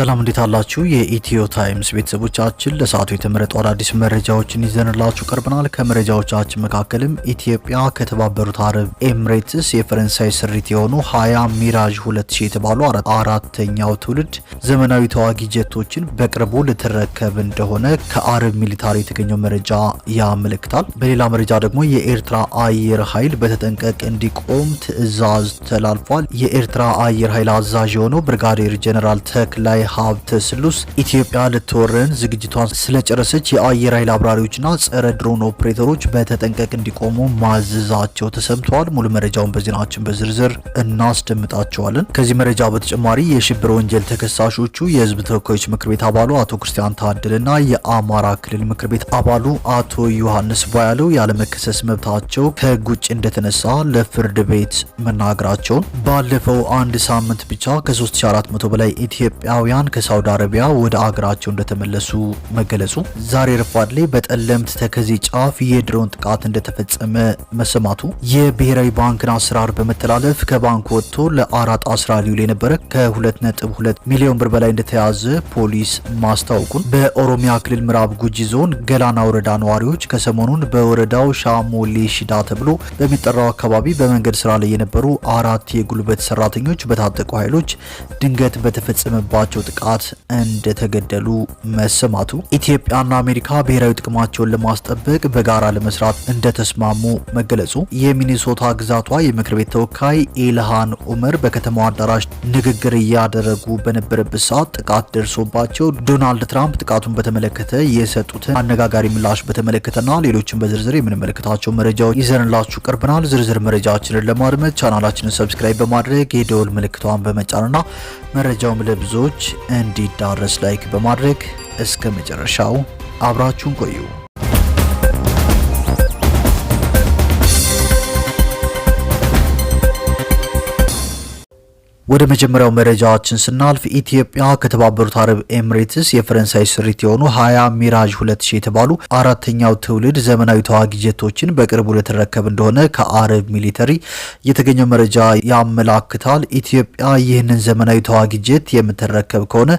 ሰላም እንዴት አላችሁ? የኢትዮ ታይምስ ቤተሰቦቻችን ለሰዓቱ የተመረጡ አዳዲስ መረጃዎችን ይዘንላችሁ ቀርበናል። ከመረጃዎቻችን መካከልም ኢትዮጵያ ከተባበሩት አረብ ኤምሬትስ የፈረንሳይ ስሪት የሆኑ 20 ሚራዥ 2000 የተባሉ አራተኛው ትውልድ ዘመናዊ ተዋጊ ጀቶችን በቅርቡ ልትረከብ እንደሆነ ከአረብ ሚሊታሪ የተገኘው መረጃ ያመለክታል። በሌላ መረጃ ደግሞ የኤርትራ አየር ኃይል በተጠንቀቅ እንዲቆም ትዕዛዝ ተላልፏል። የኤርትራ አየር ኃይል አዛዥ የሆነው ብርጋዴር ጀነራል ተክላይ ሀብተ ስሉስ ኢትዮጵያ ልትወረን ዝግጅቷን ስለጨረሰች የአየር ኃይል አብራሪዎችና ጸረ ድሮን ኦፕሬተሮች በተጠንቀቅ እንዲቆሙ ማዘዛቸው ተሰምተዋል። ሙሉ መረጃውን በዜናችን በዝርዝር እናስደምጣቸዋለን። ከዚህ መረጃ በተጨማሪ የሽብር ወንጀል ተከሳሾቹ የህዝብ ተወካዮች ምክር ቤት አባሉ አቶ ክርስቲያን ታደለና የአማራ ክልል ምክር ቤት አባሉ አቶ ዮሐንስ ቧያለው ያለመከሰስ መብታቸው ከህግ ውጭ እንደተነሳ ለፍርድ ቤት መናገራቸውን፣ ባለፈው አንድ ሳምንት ብቻ ከ3400 በላይ ኢትዮጵያውያን ከሳውዲ አረቢያ ወደ አገራቸው እንደተመለሱ መገለጹ፣ ዛሬ ረፋድ ላይ በጠለምት ተከዜ ጫፍ የድሮን ጥቃት እንደተፈጸመ መሰማቱ፣ የብሔራዊ ባንክን አሰራር በመተላለፍ ከባንክ ወጥቶ ለአራት አስራ ሊውል የነበረ ከ2.2 ሚሊዮን ብር በላይ እንደተያዘ ፖሊስ ማስታወቁን፣ በኦሮሚያ ክልል ምዕራብ ጉጂ ዞን ገላና ወረዳ ነዋሪዎች ከሰሞኑን በወረዳው ሻሞሌ ሽዳ ተብሎ በሚጠራው አካባቢ በመንገድ ስራ ላይ የነበሩ 4 የጉልበት ሰራተኞች በታጠቁ ኃይሎች ድንገት በተፈጸመባቸው ጥቃት እንደተገደሉ መሰማቱ፣ ኢትዮጵያና አሜሪካ ብሔራዊ ጥቅማቸውን ለማስጠበቅ በጋራ ለመስራት እንደተስማሙ መገለጹ፣ የሚኒሶታ ግዛቷ የምክር ቤት ተወካይ ኢልሃን ኡመር በከተማው አዳራሽ ንግግር እያደረጉ በነበረበት ሰዓት ጥቃት ደርሶባቸው ዶናልድ ትራምፕ ጥቃቱን በተመለከተ የሰጡትን አነጋጋሪ ምላሽ በተመለከተና ሌሎችን በዝርዝር የምንመለከታቸው መረጃዎች ይዘንላችሁ ቀርበናል። ዝርዝር መረጃዎችን ለማድመጥ ቻናላችንን ሰብስክራይብ በማድረግ የደወል ምልክቷን በመጫንና መረጃውም ለብዙዎች እንዲዳረስ ላይክ በማድረግ እስከ መጨረሻው አብራችሁን ቆዩ። ወደ መጀመሪያው መረጃችን ስናልፍ ኢትዮጵያ ከተባበሩት አረብ ኤምሬትስ የፈረንሳይ ስሪት የሆኑ 20 ሚራዥ 2000 የተባሉ አራተኛው ትውልድ ዘመናዊ ተዋጊ ጀቶችን በቅርቡ ልትረከብ እንደሆነ ከአረብ ሚሊታሪ የተገኘው መረጃ ያመላክታል። ኢትዮጵያ ይህንን ዘመናዊ ተዋጊ ጀት የምትረከብ ከሆነ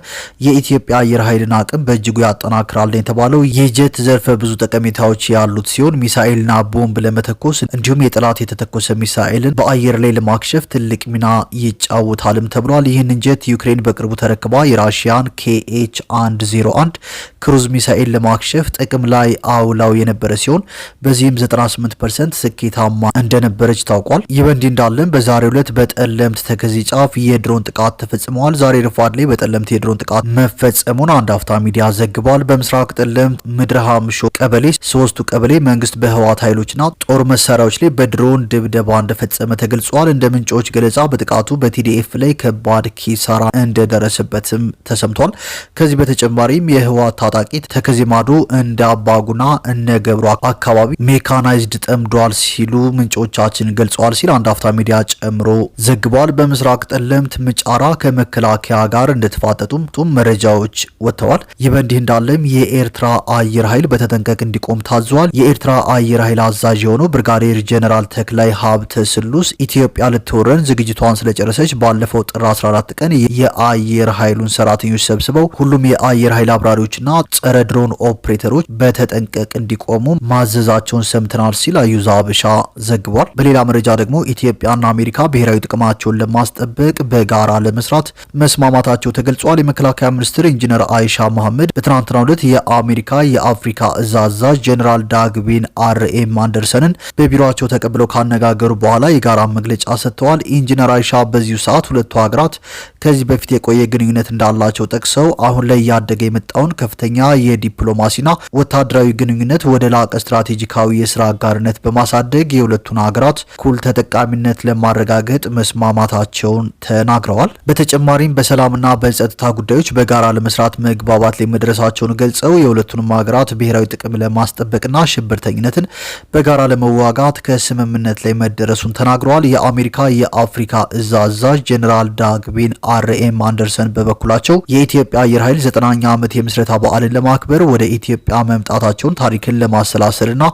የኢትዮጵያ አየር ኃይልን አቅም በእጅጉ ያጠናክራል የተባለው ይህ ጀት ዘርፈ ብዙ ጠቀሜታዎች ያሉት ሲሆን ሚሳኤልና ቦምብ ለመተኮስ እንዲሁም የጠላት የተተኮሰ ሚሳኤልን በአየር ላይ ለማክሸፍ ትልቅ ሚና ይጫወታል ታልም ተብሏል። ይህንን ጀት ዩክሬን በቅርቡ ተረክባ የራሺያን KH-101 ክሩዝ ሚሳኤል ለማክሸፍ ጥቅም ላይ አውላው የነበረ ሲሆን በዚህም 98% ስኬታማ እንደነበረች ታውቋል። ይህ በእንዲህ እንዳለም በዛሬው ዕለት በጠለምት ተከዜ ጫፍ የድሮን ጥቃት ተፈጽመዋል። ዛሬ ረፋድ ላይ በጠለምት የድሮን ጥቃት መፈጸሙን አንድ አፍታ ሚዲያ ዘግቧል። በምስራቅ ጠለምት ምድረ ሀምሾ ቀበሌ 3ቱ ቀበሌ መንግስት በህወሓት ኃይሎችና ጦር መሳሪያዎች ላይ በድሮን ድብደባ እንደፈጸመ ተገልጿል። እንደ ምንጮች ገለጻ በጥቃቱ በቲዲኤፍ ላይ ከባድ ኪሳራ እንደደረሰበትም ተሰምቷል። ከዚህ በተጨማሪም የህወሓት ታጣቂ ተከዜ ማዶ እንደ አባጉና እነ ገብሩ አካባቢ ሜካናይዝድ ጠምዷል ሲሉ ምንጮቻችን ገልጸዋል ሲል አንድ አፍታ ሚዲያ ጨምሮ ዘግቧል። በምስራቅ ጠለምት ምጫራ ከመከላከያ ጋር እንደተፋጠጡም መረጃዎች ወጥተዋል። ይህ በእንዲህ እንዳለም የኤርትራ አየር ኃይል በተጠንቀቅ እንዲቆም ታዟል። የኤርትራ አየር ኃይል አዛዥ የሆነው ብርጋዴር ጀነራል ተክላይ ሀብተ ስሉስ ኢትዮጵያ ልትወረን ዝግጅቷን ስለጨረሰች ባለፈው ጥር 14 ቀን የአየር ኃይሉን ሰራተኞች ሰብስበው ሁሉም የአየር ኃይል አብራሪዎችና ጸረ ድሮን ኦፕሬተሮች በተጠንቀቅ እንዲቆሙ ማዘዛቸውን ሰምተናል ሲል አዩዛ አበሻ ዘግቧል። በሌላ መረጃ ደግሞ ኢትዮጵያና አሜሪካ ብሔራዊ ጥቅማቸውን ለማስጠበቅ በጋራ ለመስራት መስማማታቸው ተገልጿል። የመከላከያ ሚኒስትር ኢንጂነር አይሻ መሐመድ በትናንትናው ዕለት የአሜሪካ የአፍሪካ እዝ አዛዥ ጀነራል ዳግቢን RM አንደርሰንን በቢሮአቸው ተቀብለው ካነጋገሩ በኋላ የጋራ መግለጫ ሰጥተዋል። ኢንጂነር አይሻ በዚሁ ሰዓት ሁለቱ ሀገራት ከዚህ በፊት የቆየ ግንኙነት እንዳላቸው ጠቅሰው አሁን ላይ ያደገ የመጣውን ከፍተኛ የዲፕሎማሲና ወታደራዊ ግንኙነት ወደ ላቀ ስትራቴጂካዊ የስራ አጋርነት በማሳደግ የሁለቱን ሀገራት እኩል ተጠቃሚነት ለማረጋገጥ መስማማታቸውን ተናግረዋል። በተጨማሪም በሰላምና በጸጥታ ጉዳዮች በጋራ ለመስራት መግባባት ላይ መድረሳቸውን ገልጸው የሁለቱንም ሀገራት ብሔራዊ ጥቅም ለማስጠበቅና ሽብርተኝነትን በጋራ ለመዋጋት ከስምምነት ላይ መደረሱን ተናግረዋል። የአሜሪካ የአፍሪካ እዝ አዛዥ ጀነራል ዳግቢን አርኤም አንደርሰን በበኩላቸው የኢትዮጵያ አየር ኃይል 90ኛ ዓመት የምስረታ በዓልን ለማክበር ወደ ኢትዮጵያ መምጣታቸውን ታሪክን ለማሰላሰልና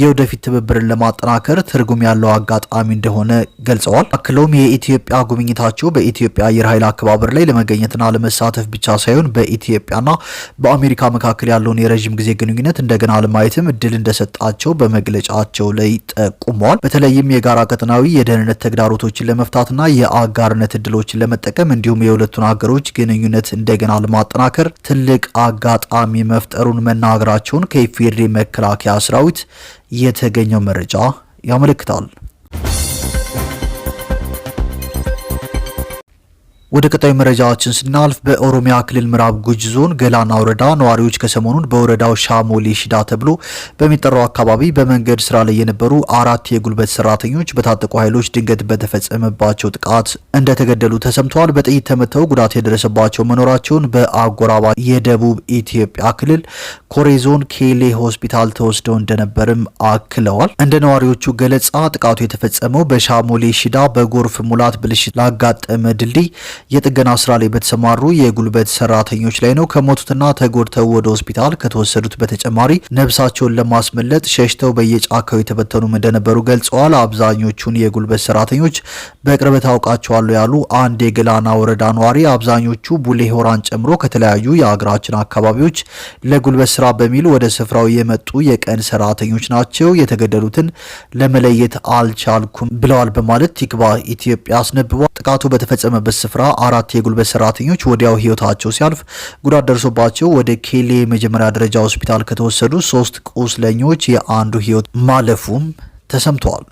የወደፊት ትብብርን ለማጠናከር ትርጉም ያለው አጋጣሚ እንደሆነ ገልጸዋል። አክለውም የኢትዮጵያ ጉብኝታቸው በኢትዮጵያ አየር ኃይል አከባበር ላይ ለመገኘትና ለመሳተፍ ብቻ ሳይሆን በኢትዮጵያና በአሜሪካ መካከል ያለውን የረጅም ጊዜ ግንኙነት እንደገና ለማየትም እድል እንደሰጣቸው በመግለጫቸው ላይ ጠቁመዋል። በተለይም የጋራ ቀጠናዊ የደህንነት ተግዳሮቶችን ለመፍታትና የአጋርነት እድሎችን ለመጠቀም እንዲሁም የሁለቱን ሀገሮች ግንኙነት እንደገና ለማጠናከር ትልቅ አጋጣሚ መፍጠሩን መናገራቸውን ከኢፌዴሪ መከላከያ ሰራዊት የተገኘው መረጃ ያመለክታል። ወደ ቀጣዩ መረጃዎችን ስናልፍ በኦሮሚያ ክልል ምዕራብ ጉጂ ዞን ገላና ወረዳ ነዋሪዎች ከሰሞኑን በወረዳው ሻሞሌ ሽዳ ተብሎ በሚጠራው አካባቢ በመንገድ ስራ ላይ የነበሩ 4 የጉልበት ሰራተኞች በታጠቁ ኃይሎች ድንገት በተፈጸመባቸው ጥቃት እንደተገደሉ ተሰምተዋል። በጥይት ተመተው ጉዳት የደረሰባቸው መኖራቸውን በአጎራባች የደቡብ ኢትዮጵያ ክልል ኮሬ ዞን ኬሌ ሆስፒታል ተወስደው እንደነበርም አክለዋል። እንደ ነዋሪዎቹ ገለጻ ጥቃቱ የተፈጸመው በሻሞሌ ሽዳ በጎርፍ ሙላት ብልሽት ላጋጠመ ድልድይ የጥገና ስራ ላይ በተሰማሩ የጉልበት ሰራተኞች ላይ ነው። ከሞቱትና ተጎድተው ወደ ሆስፒታል ከተወሰዱት በተጨማሪ ነብሳቸውን ለማስመለጥ ሸሽተው በየጫካው የተበተኑም እንደነበሩ ገልጸዋል። አብዛኞቹን የጉልበት ሰራተኞች በቅርበት አውቃቸዋለሁ ያሉ አንድ የገላና ወረዳ ነዋሪ አብዛኞቹ ቡሌ ሆራን ጨምሮ ከተለያዩ የሀገራችን አካባቢዎች ለጉልበት ስራ በሚል ወደ ስፍራው የመጡ የቀን ሰራተኞች ናቸው። የተገደሉትን ለመለየት አልቻልኩም ብለዋል በማለት ቲክቫ ኢትዮጵያ አስነብቧል። ጥቃቱ በተፈጸመበት ስፍራ 4 የጉልበት ሰራተኞች ወዲያው ህይወታቸው ሲያልፍ ጉዳት ደርሶባቸው ወደ ኬሌ የመጀመሪያ ደረጃ ሆስፒታል ከተወሰዱ 3 ቁስለኞች የአንዱ ህይወት ማለፉም ተሰምተዋል።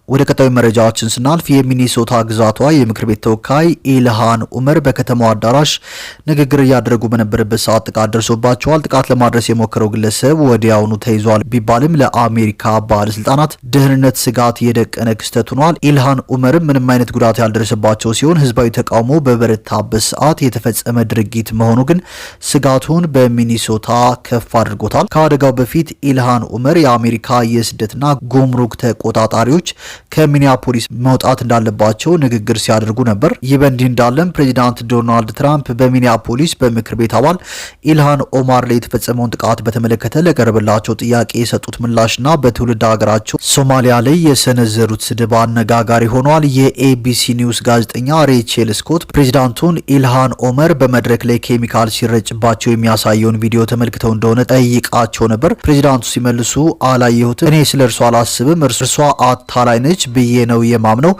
ወደ ቀጣዩ መረጃዎችን ስናልፍ የሚኒሶታ ግዛቷ የምክር ቤት ተወካይ ኢልሃን ኡመር በከተማው አዳራሽ ንግግር እያደረጉ በነበረበት ሰዓት ጥቃት ደርሶባቸዋል። ጥቃት ለማድረስ የሞከረው ግለሰብ ወዲያውኑ ተይዟል ቢባልም ለአሜሪካ ባለስልጣናት ደህንነት ስጋት የደቀነ ክስተት ሆኗል። ኢልሃን ኡመርም ምንም አይነት ጉዳት ያልደረሰባቸው ሲሆን ህዝባዊ ተቃውሞ በበረታበት ሰዓት የተፈጸመ ድርጊት መሆኑ ግን ስጋቱን በሚኒሶታ ከፍ አድርጎታል። ከአደጋው በፊት ኢልሃን ኡመር የአሜሪካ የስደትና ጉምሩክ ተቆጣጣሪዎች ከሚኒያፖሊስ መውጣት እንዳለባቸው ንግግር ሲያደርጉ ነበር። ይህ በእንዲህ እንዳለም ፕሬዚዳንት ዶናልድ ትራምፕ በሚኒያፖሊስ በምክር ቤት አባል ኢልሃን ኦማር ላይ የተፈጸመውን ጥቃት በተመለከተ ለቀረበላቸው ጥያቄ የሰጡት ምላሽና በትውልድ ሀገራቸው ሶማሊያ ላይ የሰነዘሩት ስድብ አነጋጋሪ ሆኗል። የኤቢሲ ኒውስ ጋዜጠኛ ሬቼል ስኮት ፕሬዚዳንቱን ኢልሃን ኦመር በመድረክ ላይ ኬሚካል ሲረጭባቸው የሚያሳየውን ቪዲዮ ተመልክተው እንደሆነ ጠይቃቸው ነበር። ፕሬዚዳንቱ ሲመልሱ አላየሁትም፣ እኔ ስለ እርሷ አላስብም፣ እርሷ አታላይ ነች ብዬ ነው የማምነው።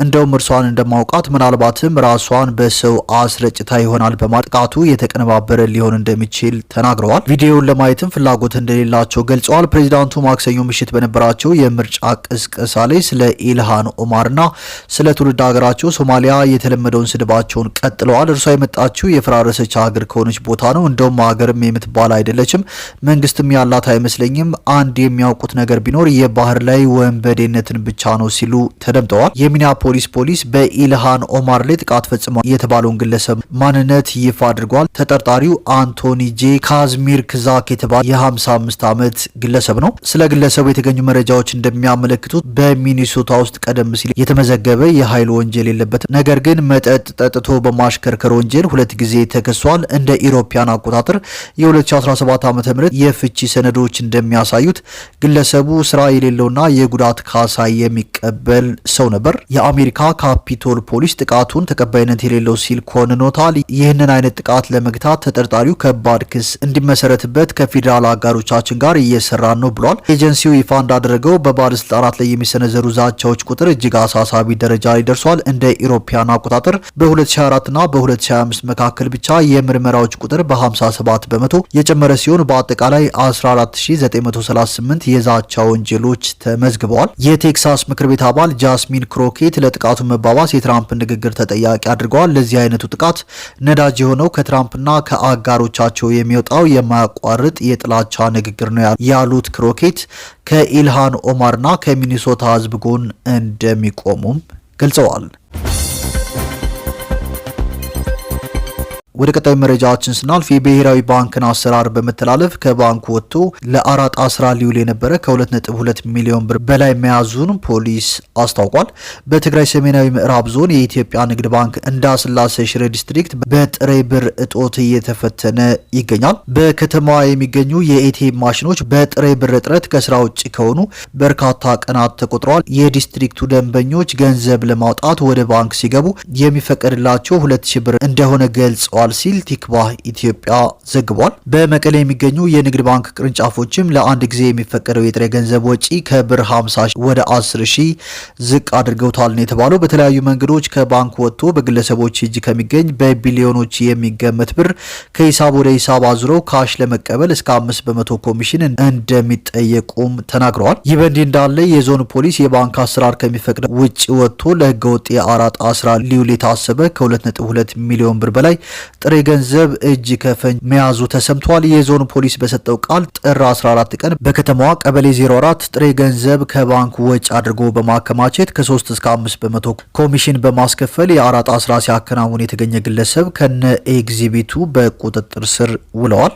እንደውም እርሷን እንደማውቃት ምናልባትም ራሷን በሰው አስረጭታ ይሆናል በማለት ጥቃቱ የተቀነባበረ ሊሆን እንደሚችል ተናግረዋል። ቪዲዮውን ለማየትም ፍላጎት እንደሌላቸው ገልጸዋል። ፕሬዚዳንቱ ማክሰኞ ምሽት በነበራቸው የምርጫ ቅስቀሳ ላይ ስለ ኢልሃን ኦማርና ስለ ትውልድ ሀገራቸው ሶማሊያ የተለመደውን ስድባቸውን ቀጥለዋል። እርሷ የመጣችው የፈራረሰች ሀገር ከሆነች ቦታ ነው። እንደውም ሀገርም የምትባል አይደለችም፣ መንግስትም ያላት አይመስለኝም። አንድ የሚያውቁት ነገር ቢኖር የባህር ላይ ወንበዴነትን ብቻ ነው ሲሉ ተደምጠዋል። የሚኒያፖሊስ ፖሊስ በኢልሃን ኦማር ላይ ጥቃት ፈጽሟል የተባለውን ግለሰብ ማንነት ይፋ አድርጓል። ተጠርጣሪው አንቶኒ ጄ ካዝሚር ክዛክ የተባለ የ55 ዓመት ግለሰብ ነው። ስለ ግለሰቡ የተገኙ መረጃዎች እንደሚያመለክቱት በሚኒሶታ ውስጥ ቀደም ሲል የተመዘገበ የኃይል ወንጀል የለበትም። ነገር ግን መጠጥ ጠጥቶ በማሽከርከር ወንጀል 2 ጊዜ ተከሷል። እንደ ኢሮፒያን አቆጣጠር የ2017 ዓ.ም የፍቺ ሰነዶች እንደሚያሳዩት ግለሰቡ ስራ የሌለውና የጉዳት ካሳ የሚቀበል ሰው ነበር። የአሜሪካ ካፒቶል ፖሊስ ጥቃቱን ተቀባይነት የሌለው ሲል ኮንኖታል። ይህንን አይነት ጥቃት ለመግታት ተጠርጣሪው ከባድ ክስ እንዲመሰረትበት ከፌዴራል አጋሮቻችን ጋር እየሰራን ነው ብሏል። ኤጀንሲው ይፋ እንዳደረገው በባለስልጣናት ላይ የሚሰነዘሩ ዛቻዎች ቁጥር እጅግ አሳሳቢ ደረጃ ላይ ደርሷል። እንደ ኢሮፒያን አቆጣጠር በ2024 እና በ2025 መካከል ብቻ የምርመራዎች ቁጥር በ57 በመቶ የጨመረ ሲሆን በአጠቃላይ 14938 የዛቻ ወንጀሎች ተመዝግበዋል። የቴክሳስ ምክር ቤት አባል ጃስሚን ክሮኬት ለጥቃቱ መባባስ የትራምፕን ንግግር ተጠያቂ አድርገዋል። ለዚህ አይነቱ ጥቃት ነዳጅ የሆነው ከትራምፕና ከአጋሮቻቸው የሚወጣው የማያቋርጥ የጥላቻ ንግግር ነው ያሉት ክሮኬት ከኢልሃን ኦማርና ከሚኒሶታ ሕዝብ ጎን እንደሚቆሙም ገልጸዋል። ወደ ቀጣዩ መረጃችን ስናልፍ የብሔራዊ ባንክን አሰራር በመተላለፍ ከባንኩ ወጥቶ ለአራጣ ስራ ሊውል የነበረ ከ2.2 ሚሊዮን ብር በላይ መያዙን ፖሊስ አስታውቋል። በትግራይ ሰሜናዊ ምዕራብ ዞን የኢትዮጵያ ንግድ ባንክ እንዳስላሴ ሽረ ዲስትሪክት በጥሬ ብር እጦት እየተፈተነ ይገኛል። በከተማዋ የሚገኙ የኤቲኤም ማሽኖች በጥሬ ብር እጥረት ከስራ ውጭ ከሆኑ በርካታ ቀናት ተቆጥረዋል። የዲስትሪክቱ ደንበኞች ገንዘብ ለማውጣት ወደ ባንክ ሲገቡ የሚፈቀድላቸው 2000 ብር እንደሆነ ገልጸዋል ሲል ቲክቫህ ኢትዮጵያ ዘግቧል። በመቀሌ የሚገኙ የንግድ ባንክ ቅርንጫፎችም ለአንድ ጊዜ የሚፈቀደው የጥሬ ገንዘብ ወጪ ከብር 50 ወደ 10,000 ዝቅ አድርገውታል ነው የተባለው። በተለያዩ መንገዶች ከባንክ ወጥቶ በግለሰቦች እጅ ከሚገኝ በቢሊዮኖች የሚገመት ብር ከሂሳብ ወደ ሂሳብ አዙረው ካሽ ለመቀበል እስከ 5% ኮሚሽን እንደሚጠየቁም ተናግረዋል። ይህ በእንዲህ እንዳለ የዞኑ ፖሊስ የባንክ አሰራር ከሚፈቅደው ውጭ ወጥቶ ለህገወጥ የአራጣ ስራ ሊውል የታሰበ ከ2.2 ሚሊዮን ብር በላይ ጥሬ ገንዘብ እጅ ከፈንጅ መያዙ ተሰምቷል። የዞኑ ፖሊስ በሰጠው ቃል ጥር 14 ቀን በከተማዋ ቀበሌ 04 ጥሬ ገንዘብ ከባንክ ወጪ አድርጎ በማከማቸት ከ3 እስከ 5% ኮሚሽን በማስከፈል የአራጣ ስራ ሲያከናውን የተገኘ ግለሰብ ከነ ኤግዚቢቱ በቁጥጥር ስር ውለዋል።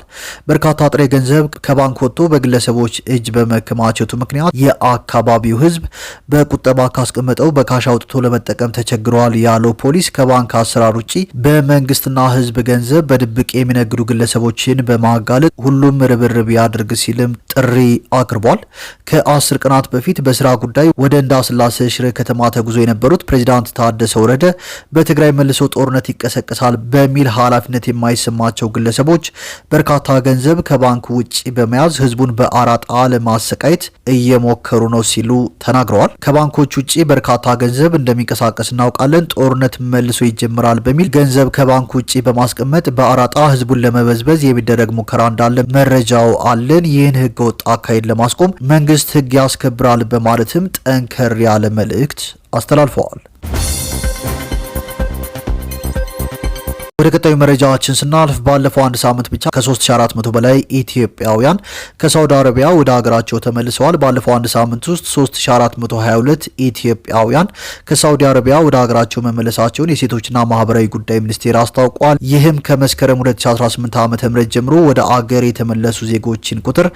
በርካታ ጥሬ ገንዘብ ከባንክ ወጥቶ በግለሰቦች እጅ በመከማቸቱ ምክንያት የአካባቢው ህዝብ በቁጠባ ካስቀመጠው በካሽ አውጥቶ ለመጠቀም ተቸግረዋል ያለው ፖሊስ ከባንክ አሰራር ውጪ በመንግስትና ህዝብ ገንዘብ በድብቅ የሚነግዱ ግለሰቦችን በማጋለጥ ሁሉም ርብርብ ያድርግ ሲልም ጥሪ አቅርቧል። ከ10 ቀናት በፊት በስራ ጉዳይ ወደ እንዳስላሴ ሽረ ከተማ ተጉዞ የነበሩት ፕሬዝዳንት ታደሰ ወረደ በትግራይ መልሶ ጦርነት ይቀሰቀሳል በሚል ኃላፊነት የማይሰማቸው ግለሰቦች በርካታ ገንዘብ ከባንክ ውጪ በመያዝ ህዝቡን በአራጣ ለማሰቃየት እየሞከሩ ነው ሲሉ ተናግረዋል። ከባንኮች ውጪ በርካታ ገንዘብ እንደሚንቀሳቀስ እናውቃለን። ጦርነት መልሶ ይጀምራል በሚል ገንዘብ ከባንክ ውጪ በማስቀመጥ በአራጣ ህዝቡን ለመበዝበዝ የሚደረግ ሙከራ እንዳለ መረጃው አለን። ይህን ህገ ወጥ አካሄድ ለማስቆም መንግስት ህግ ያስከብራል በማለትም ጠንከር ያለ መልእክት አስተላልፈዋል። ወደ ቀጣዩ መረጃችን ስናልፍ ባለፈው አንድ ሳምንት ብቻ ከ3400 በላይ ኢትዮጵያውያን ከሳውዲ አረቢያ ወደ ሀገራቸው ተመልሰዋል። ባለፈው አንድ ሳምንት ውስጥ 3422 ኢትዮጵያውያን ከሳውዲ አረቢያ ወደ ሀገራቸው መመለሳቸውን የሴቶችና ማህበራዊ ጉዳይ ሚኒስቴር አስታውቋል። ይህም ከመስከረም 2018 ዓ.ም ጀምሮ ወደ አገር የተመለሱ ዜጎችን ቁጥር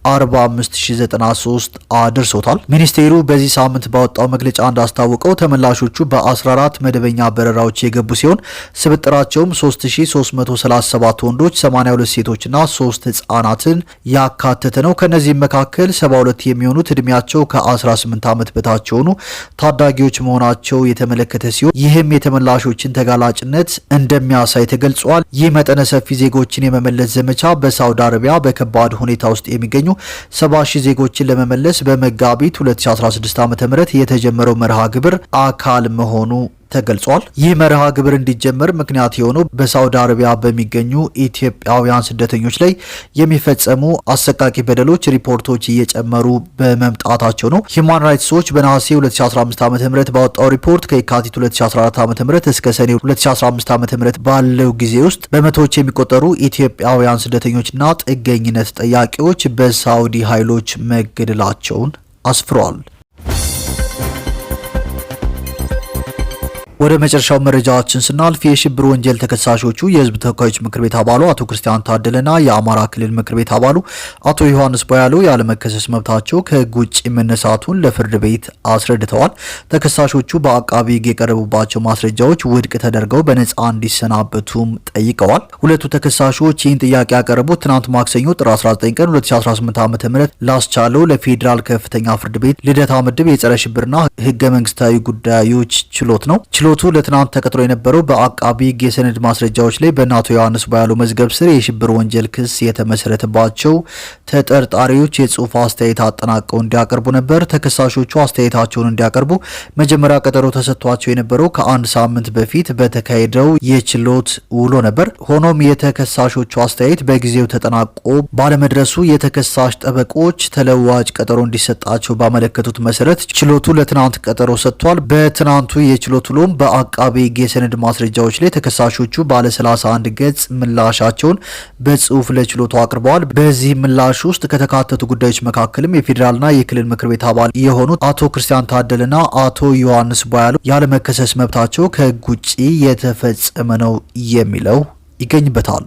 45093 አድርሶታል። ሚኒስቴሩ በዚህ ሳምንት ባወጣው መግለጫ እንዳስታወቀው ተመላሾቹ በ14 መደበኛ በረራዎች የገቡ ሲሆን ስብጥራቸውም 3337 ወንዶች፣ 82 ሴቶችና 3 ህጻናትን ያካተተ ነው። ከነዚህም መካከል 72 የሚሆኑት እድሜያቸው ከ18 ዓመት በታች የሆኑ ታዳጊዎች መሆናቸው የተመለከተ ሲሆን ይህም የተመላሾችን ተጋላጭነት እንደሚያሳይ ተገልጿል። ይህ መጠነ ሰፊ ዜጎችን የመመለስ ዘመቻ በሳውዲ አረቢያ በከባድ ሁኔታ ውስጥ የሚገኙ 70,000 ዜጎችን ለመመለስ በመጋቢት 2016 ዓ.ም የተጀመረው መርሃ ግብር አካል መሆኑ ተገልጿል። ይህ መርሃ ግብር እንዲጀመር ምክንያት የሆነው በሳውዲ አረቢያ በሚገኙ ኢትዮጵያውያን ስደተኞች ላይ የሚፈጸሙ አሰቃቂ በደሎች ሪፖርቶች እየጨመሩ በመምጣታቸው ነው። ሂውማን ራይትስ ዎች በነሐሴ 2015 ዓ.ም ባወጣው ሪፖርት ከየካቲት 2014 ዓ.ም እስከ ሰኔ 2015 ዓ.ም ባለው ጊዜ ውስጥ በመቶዎች የሚቆጠሩ ኢትዮጵያውያን ስደተኞችና ጥገኝነት ጠያቂዎች በሳውዲ ኃይሎች መገደላቸውን አስፍሯል። ወደ መጨረሻው መረጃችን ስናልፍ የሽብር ወንጀል ተከሳሾቹ የህዝብ ተወካዮች ምክር ቤት አባሉ አቶ ክርስቲያን ታደለና የአማራ ክልል ምክር ቤት አባሉ አቶ ዮሐንስ ቦያለው ያለመከሰስ መብታቸው ከህግ ውጭ መነሳቱን ለፍርድ ቤት አስረድተዋል። ተከሳሾቹ በአቃቢ ህግ የቀረቡባቸው ማስረጃዎች ውድቅ ተደርገው በነጻ እንዲሰናበቱም ጠይቀዋል። ሁለቱ ተከሳሾች ይህን ጥያቄ ያቀረቡት ትናንት ማክሰኞ ጥር 19 ቀን 2018 ዓ.ም ላስቻለው ለፌዴራል ከፍተኛ ፍርድ ቤት ልደታ ምድብ የጸረ ሽብርና ህገ መንግስታዊ ጉዳዮች ችሎት ነው። ችሎቱ ለትናንት ተቀጥሮ የነበረው በአቃቢ ህግ የሰነድ ማስረጃዎች ላይ በእነ አቶ ዮሐንስ ቦያለው መዝገብ ስር የሽብር ወንጀል ክስ የተመሰረተባቸው ተጠርጣሪዎች የጽሁፍ አስተያየት አጠናቀው እንዲያቀርቡ ነበር። ተከሳሾቹ አስተያየታቸውን እንዲያቀርቡ መጀመሪያ ቀጠሮ ተሰጥቷቸው የነበረው ከአንድ ሳምንት በፊት በተካሄደው የችሎት ውሎ ነበር። ሆኖም የተከሳሾቹ አስተያየት በጊዜው ተጠናቆ ባለመድረሱ የተከሳሽ ጠበቆች ተለዋጭ ቀጠሮ እንዲሰጣቸው ባመለከቱት መሰረት ችሎቱ ለትናንት ቀጠሮ ሰጥቷል። በትናንቱ የችሎት ውሎም በአቃቤ ህግ የሰነድ ማስረጃዎች ላይ ተከሳሾቹ ባለ 31 ገጽ ምላሻቸውን በጽሁፍ ለችሎቱ አቅርበዋል። በዚህ ምላሽ ውስጥ ከተካተቱ ጉዳዮች መካከልም የፌዴራልና የክልል ምክር ቤት አባል የሆኑት አቶ ክርስቲያን ታደለና አቶ ዮሐንስ ቦያለው ያለመከሰስ መብታቸው ከህግ ውጪ የተፈጸመ ነው የሚለው ይገኝበታል።